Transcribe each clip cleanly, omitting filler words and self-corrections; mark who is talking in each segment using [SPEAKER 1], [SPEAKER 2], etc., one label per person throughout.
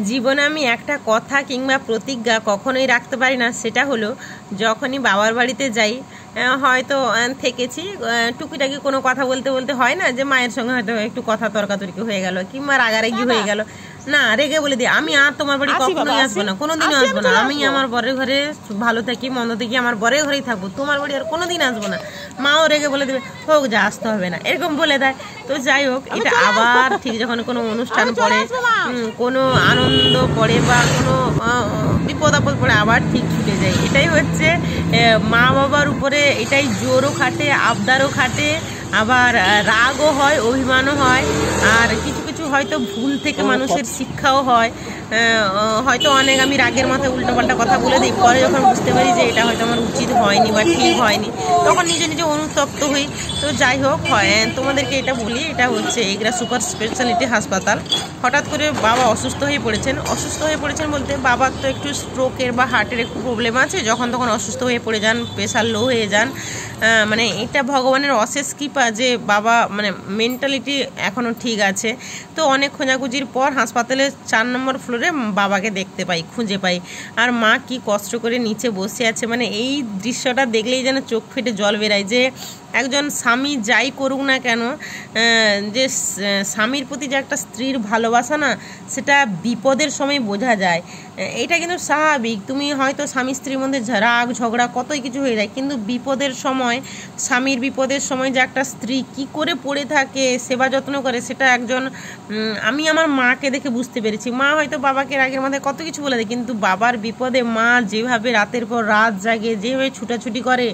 [SPEAKER 1] জীবনে আমি একটা কথা কিংবা প্রতিজ্ঞা কখনোই রাখতে পারি না, সেটা হলো যখনই বাবার বাড়িতে যাই, হয়তো থেকেছি টুকিটাকি কোনো কথা বলতে বলতে হয় না যে মায়ের সঙ্গে হয়তো একটু কথা তর্কাতর্কি হয়ে গেল কিংবা রাগারাগি হয়ে গেল, না রেগে বলে দিই আমি আর তোমার বাড়ি কখনোই আসবো না, কোনোদিনও আসবো না, আমি আমার বরের ঘরে ভালো থাকি মন্দ থাকি আমার বরের ঘরেই থাকবো, তোমার বাড়ি আর কোনোদিন আসবো না। মাও রেগে বলে দেবে হোক যা আসতে হবে না, এরকম বলে দেয়। তো যাই হোক, এটা আবার ঠিক যখন কোনো অনুষ্ঠান পড়ে, কোনো আনন্দ পড়ে বা কোনো বিপদ আপদ পড়ে আবার ঠিক ছুটে যায়। এটাই হচ্ছে মা বাবার উপরে, এটাই জোরও খাটে, আবদারও খাটে, আবার রাগও হয়, অভিমানও হয়, আর কিছু কিছু হয়তো ভুল থেকে মানুষের শিক্ষাও হয়। হয়তো অনেক আমি রাগের মাথায় উল্টোপাল্টা কথা বলে দিই, পরে যখন বুঝতে পারি যে এটা হয়তো আমার উচিত হয়নি বা ঠিক হয়নি, তখন নিজে নিজে অনুতপ্ত হই। তো যাই হোক, তোমাদেরকে এটা বলি, এটা হচ্ছে এগরা সুপার স্পেশালিটি হাসপাতাল। হঠাৎ করে বাবা অসুস্থ হয়ে পড়েছেন। অসুস্থ হয়ে পড়েছেন বলতে বাবার তো একটু স্ট্রোকের বা হার্টের একটু প্রবলেম আছে, যখন তখন অসুস্থ হয়ে পড়ে যান, প্রেশার লো হয়ে যান। মানে এটা ভগবানের অশেষ কৃপা যে বাবা মানে মেন্টালিটি এখনও ঠিক আছে। তো অনেক খোঁজাখুঁজির পর হাসপাতালের 4 নম্বর ফ্লোরে বাবাকে দেখতে পাই, খুঁজে পাই। আর মা কি কষ্ট করে নিচে বসে আছে, মানে এই দৃশ্যটা দেখলেই যেন চোখ ফেটে জল বেরায়। যে একজন স্বামী যাই করুক না কেন, যে স্বামীর প্রতি যে একটা স্ত্রীর ভালোবাসা না, সেটা বিপদের সময় বোঝা যায়। এটা কিন্তু স্বাভাবিক, তুমি হয়তো স্বামী স্ত্রীর মধ্যে রাগ ঝগড়া কতই কিছু হয়ে যায়, কিন্তু বিপদের সময়, স্বামীর বিপদের সময় যে একটা স্ত্রী কি করে পড়ে থাকে, সেবা যত্ন করে, সেটা একজন আমি আমার মাকে দেখে বুঝতে পেরেছি। মা হয়তো বাবাকে রাগের মধ্যে কত কিছু বলে দেয়, কিন্তু বাবার বিপদে মা যেভাবে রাতের পর রাত জাগে, যেভাবে ছুটাছুটি করে,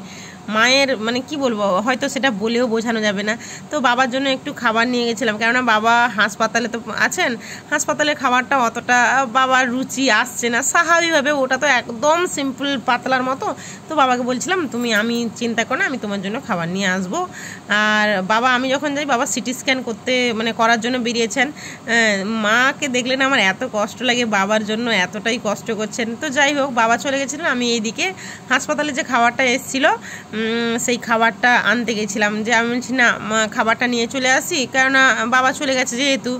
[SPEAKER 1] মায়ের মানে কি বলবো, হয়তো সেটা বলেও বোঝানো যাবে না। তো বাবার জন্য একটু খাবার নিয়ে গেছিলাম, কেননা বাবা হাসপাতালে তো আছেন, হাসপাতালের খাবারটা অতটা বাবার রুচি আসছে না স্বাভাবিকভাবে, ওটা তো একদম সিম্পল পাতলার মতো। তো বাবাকে বলছিলাম আমি চিন্তা করো না, আমি তোমার জন্য খাবার নিয়ে আসবো। আর বাবা, আমি যখন যাই, বাবা সিটি স্ক্যান করতে মানে করার জন্য বেরিয়েছেন। মাকে দেখলে না আমার এত কষ্ট লাগে, বাবার জন্য এতটাই কষ্ট করছেন। তো যাই হোক, বাবা চলে গেছিলেন, আমি এইদিকে হাসপাতালে যে খাবারটা এসেছিলো সেই খাবারটা আনতে গেছিলাম। যে আমি বলছি না খাবারটা নিয়ে চলে আসি, কেননা বাবা চলে গেছে যেহেতু,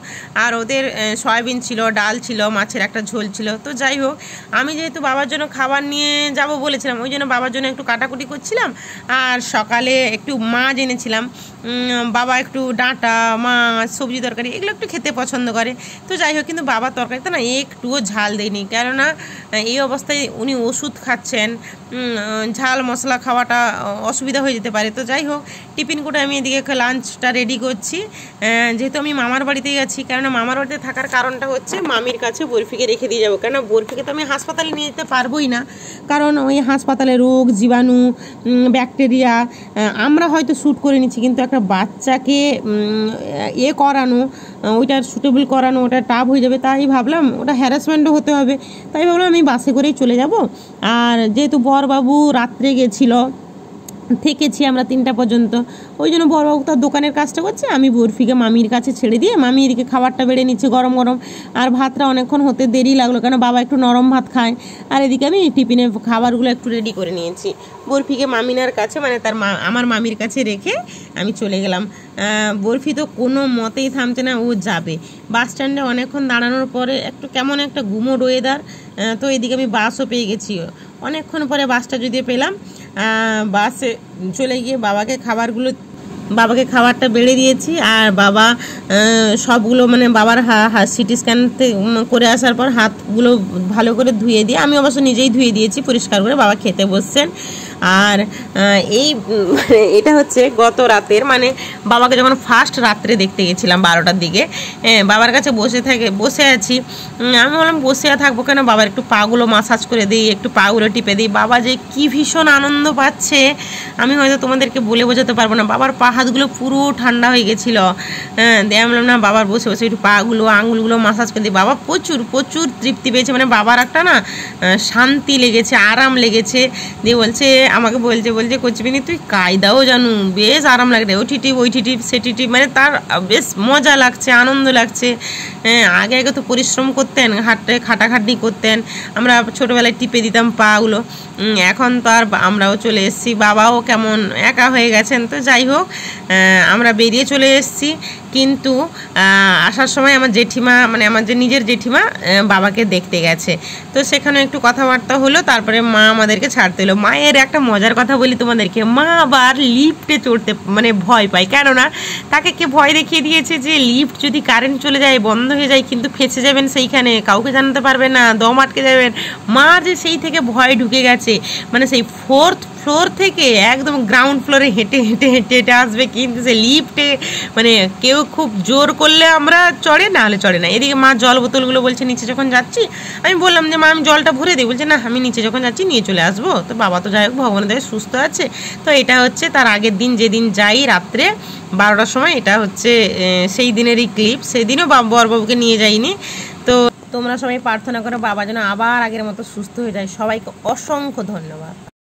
[SPEAKER 1] আর ওদের সয়াবিন ছিল, ডাল ছিল, মাছের একটা ঝোল ছিল। তো যাই হোক, আমি যেহেতু বাবার জন্য খাবার নিয়ে যাব বলেছিলাম, ওই জন্য বাবার জন্য একটু কাটাকুটি করছিলাম। আর সকালে একটু মাছ এনেছিলাম, বাবা একটু ডাঁটা মাছ সবজি তরকারি এগুলো একটু খেতে পছন্দ করে। তো যাই হোক, কিন্তু বাবার তরকারিতে না একটুও ঝাল দেয়নি, কেননা এই অবস্থায় উনি ওষুধ খাচ্ছেন, ঝাল মশলা খাওয়াটা অসুবিধা হয়ে যেতে পারে। তো যাই হোক, টিফিন করে আমি এদিকে লাঞ্চটা রেডি করছি। যেহেতু আমি মামার বাড়িতেই আছি, কেননা মামার বাড়িতে থাকার কারণটা হচ্ছে মামির কাছে বরফিকে রেখে দিয়ে যাবো, কেননা বরফিকে তো আমি হাসপাতালে নিয়ে যেতে পারবোই না, কারণ ওই হাসপাতালে রোগ জীবাণু ব্যাকটেরিয়া আমরা হয়তো শ্যুট করে নিচ্ছি, কিন্তু একটা বাচ্চাকে করানো, ওইটার সুটেবল করানো, ওটা টাফ হয়ে যাবে। তাই ভাবলাম ওটা হ্যারাসমেন্টও হতে হবে, তাই ভাবলাম আমি বাসে করেই চলে যাব। আর যেহেতু বরবাবু রাত্রে গেছিলো, থেকেছি আমরা 3টা পর্যন্ত, ওই জন্য বড়বাবু তার দোকানের কাজটা করছে, আমি বরফিকে মামির কাছে ছেড়ে দিয়ে মামি এদিকে খাবারটা বেড়ে নিচ্ছে গরম গরম। আর ভাতটা অনেকক্ষণ হতে দেরি লাগলো, কেন বাবা একটু নরম ভাত খায়। আর এদিকে আমি টিফিনে খাবারগুলো একটু রেডি করে নিয়েছি। বরফিকে মামিনার কাছে মানে তার আমার মামির কাছে রেখে আমি চলে গেলাম। বরফি তো কোনো মতেই থামছে না, ও যাবে। বাস স্ট্যান্ডে অনেকক্ষণ দাঁড়ানোর পরে একটু কেমন একটা গুমোট ওয়েদার, তো এদিকে আমি বাসও পেয়ে গেছি। অনেকক্ষণ পরে বাসটা যদিও পেলাম, বাসে চলে গিয়ে বাবাকে খাবারটা বেড়ে দিয়েছি। আর বাবা সবগুলো মানে বাবার সিটি স্ক্যান করে আসার পর হাতগুলো ভালো করে ধুয়ে দিয়ে, আমি অবশ্য নিজেই ধুয়ে দিয়েছি পরিষ্কার করে, বাবা খেতে বসছেন। আর এটা হচ্ছে গত রাতের, মানে বাবাকে যখন ফার্স্ট রাত্রে দেখতে গেছিলাম 12টার দিকে, বাবার কাছে বসে আছি। আমি বললাম বসে থাকবো কেন, বাবার একটু পাগুলো মাসাজ করে দিই, একটু পাগুলো টিপে দিই। বাবা যে কি ভীষণ আনন্দ পাচ্ছে আমি হয়তো তোমাদেরকে বলে বোঝাতে পারবো না। বাবার পা হাতগুলো পুরো ঠান্ডা হয়ে গেছিলো। দিয়ে আমি বললাম না, বাবার বসে বসে একটু পাগুলো আঙুলগুলো মাসাজ করে দিই। বাবা প্রচুর প্রচুর তৃপ্তি পেয়েছে, মানে বাবার একটা না শান্তি লেগেছে, আরাম লেগেছে। দিয়ে বলছে আমাকে বলছে কচবিনি তুই কায়দাও জানু, বেশ আরাম লাগছে, ও ঠিটিপ ওই ঠিটিপ সে ঠিটিপ, মানে তার বেশ মজা লাগছে, আনন্দ লাগছে। আগে আগে তো পরিশ্রম করতেন, খাটাখাটনি করতেন, আমরা ছোটোবেলায় টিপে দিতাম পাগুলো। এখন তো আর আমরাও চলে এসেছি, বাবাও কেমন একা হয়ে গেছেন। তো যাই হোক, আমরা বেরিয়ে চলে এসেছি। কিন্তু আসার সময় আমার জেঠিমা, মানে আমার যে নিজের জেঠিমা, বাবাকে দেখতে গেছে। তো সেখানে একটু কথাবার্তা হলো, তারপরে মা আমাদেরকে ছাড়তে হলো। মায়ের একটা মজার কথা বলি তোমাদেরকে, মা আবার লিফটে চড়তে মানে ভয় পায়, কেননা তাকে কে ভয় দেখিয়ে দিয়েছে যে লিফট যদি কারেন্ট চলে যায়, বন্ধ হয়ে যায়, কিন্তু ফেঁসে যাবেন সেইখানে, কাউকে জানাতে পারবে না, দম আটকে যাবেন। মা যে সেই থেকে ভয় ঢুকে গেছে, মানে সেই 4th ফ্লোর থেকে একদম গ্রাউন্ড ফ্লোরে হেঁটে হেঁটে হেঁটে হেঁটে আসবে, কিন্তু সে লিফটে মানে কেউ খুব জোর করলে আমরা চড়ে, না হলে চড়ে না। এদিকে মা জল বোতলগুলো বলছে নিচে যখন যাচ্ছি, আমি বললাম যে মা আমি জলটা ভরে দিই, বলছে না আমি নিচে যখন যাচ্ছি নিয়ে চলে আসবো। তো বাবা তো যাই হোক ভগবানের দয়ায় সুস্থ আছে। তো এটা হচ্ছে তার আগের দিন, যেদিন যাই রাত্রে 12টার সময়, এটা হচ্ছে সেই দিনেরই ক্লিপ। সেই দিনও বরবাবুকে নিয়ে যাইনি। তো তোমরা সবাই প্রার্থনা করো বাবা যেন আবার আগের মতো সুস্থ হয়ে যায়। সবাইকে অসংখ্য ধন্যবাদ।